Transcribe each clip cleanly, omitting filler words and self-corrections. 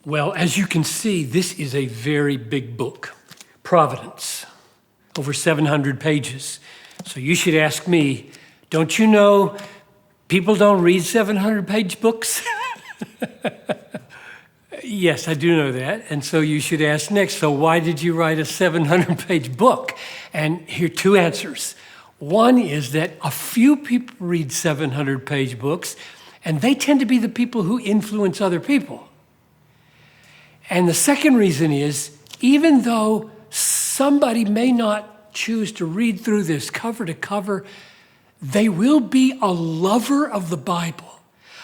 Well, as you can see, this is a very big book, Providence, over 700 pages. So you should ask me, don't you know people don't read 700-page books? Yes, I do know that. And so you should ask next, so why did you write a 700-page book? And here are two answers. One is that a few people read 700-page books, and they tend to be the people who influence other people. And the second reason is, even though somebody may not choose to read through this cover to cover, they will be a lover of the Bible,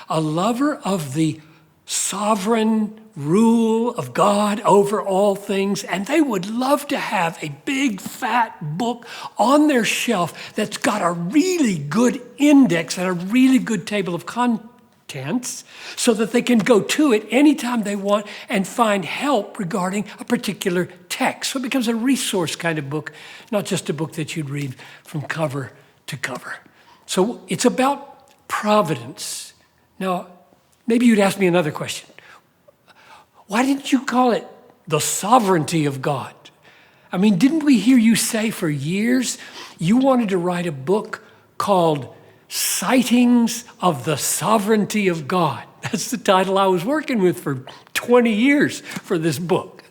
a lover of the sovereign rule of God over all things, and they would love to have a big, fat book on their shelf that's got a really good index and a really good table of contents so that they can go to it anytime they want and find help regarding a particular text. So it becomes a resource kind of book, not just a book that you'd read from cover to cover. So it's about providence. Now, maybe you'd ask me another question. Why didn't you call it the sovereignty of God? I mean, didn't we hear you say for years you wanted to write a book called Sightings of the Sovereignty of God? That's the title I was working with for 20 years for this book.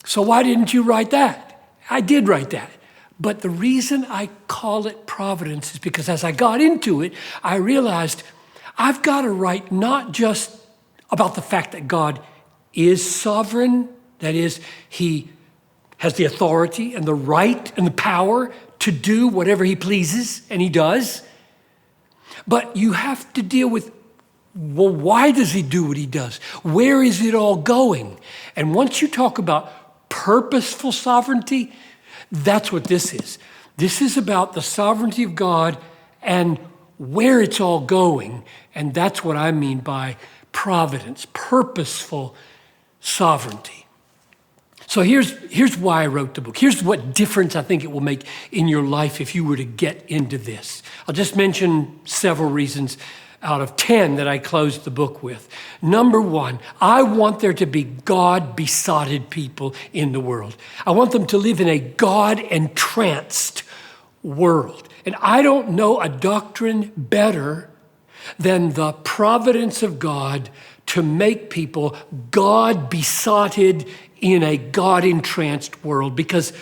So why didn't you write that? I did write that. But the reason I call it Providence is because as I got into it, I realized I've got to write not just about the fact that God is sovereign, that is, he has the authority and the right and the power to do whatever he pleases, and he does. But you have to deal with, well, why does he do what he does? Where is it all going? And once you talk about purposeful sovereignty, that's what this is. This is about the sovereignty of God and where it's all going. And that's what I mean by providence, purposeful sovereignty. So here's why I wrote the book. Here's what difference I think it will make in your life if you were to get into this. I'll just mention several reasons out of 10 that I closed the book with. Number one, I want there to be God-besotted people in the world. I want them to live in a God-entranced world. And I don't know a doctrine better than the providence of God to make people God-besotted in a God-entranced world, because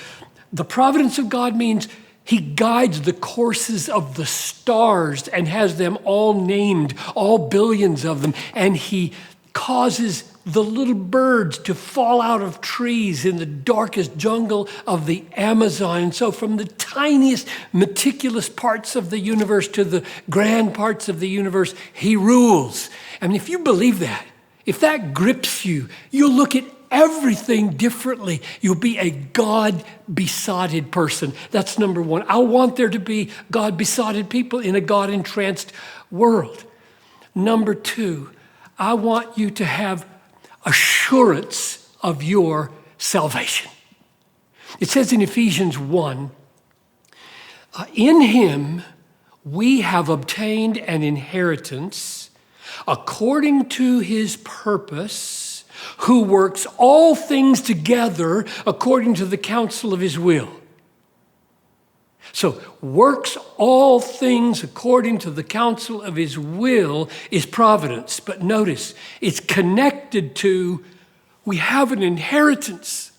the providence of God means he guides the courses of the stars and has them all named, all billions of them, and he causes the little birds to fall out of trees in the darkest jungle of the Amazon. And so from the tiniest, meticulous parts of the universe to the grand parts of the universe, he rules. I mean, if you believe that, if that grips you, you'll look at everything differently. You'll be a God-besotted person. That's number one. I want there to be God-besotted people in a God-entranced world. Number two, I want you to have assurance of your salvation. It says in Ephesians 1, in him we have obtained an inheritance according to his purpose, who works all things together according to the counsel of his will. So, works all things according to the counsel of his will is providence. But notice, it's connected to, we have an inheritance.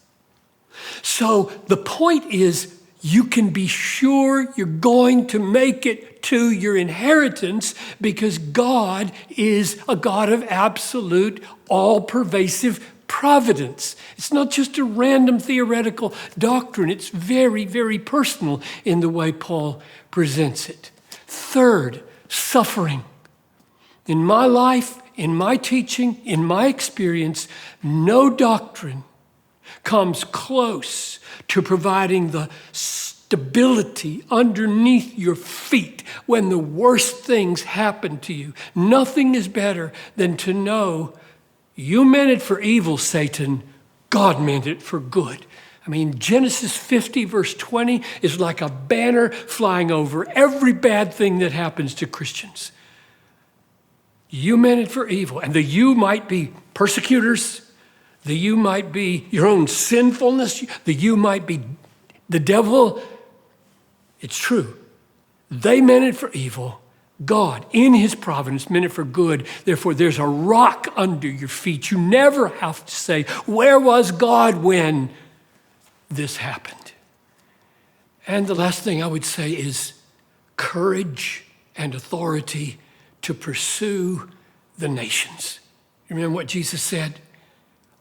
So, the point is, you can be sure you're going to make it to your inheritance because God is a God of absolute, all-pervasive providence. It's not just a random theoretical doctrine. It's very, very personal in the way Paul presents it. Third, suffering. In my life, in my teaching, in my experience, no doctrine comes close to providing the stability underneath your feet when the worst things happen to you. Nothing is better than to know you meant it for evil, Satan. God meant it for good. I mean, Genesis 50, verse 20 is like a banner flying over every bad thing that happens to Christians. You meant it for evil. And the you might be persecutors, that you might be your own sinfulness, that you might be the devil. It's true. They meant it for evil. God, in his providence, meant it for good. Therefore, there's a rock under your feet. You never have to say, where was God when this happened? And the last thing I would say is courage and authority to pursue the nations. You remember what Jesus said?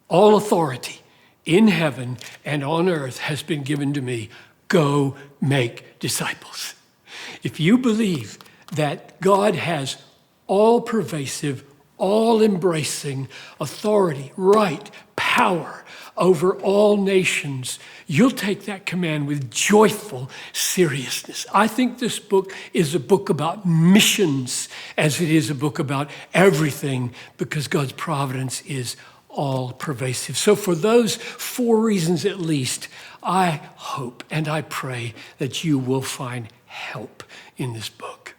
All authority in heaven and on earth has been given to me. Go make disciples. If you believe that God has all-pervasive, all-embracing authority, right, power over all nations, you'll take that command with joyful seriousness. I think this book is a book about missions as it is a book about everything, because God's providence is all-pervasive. So for those 4 reasons at least, I hope and I pray that you will find help in this book.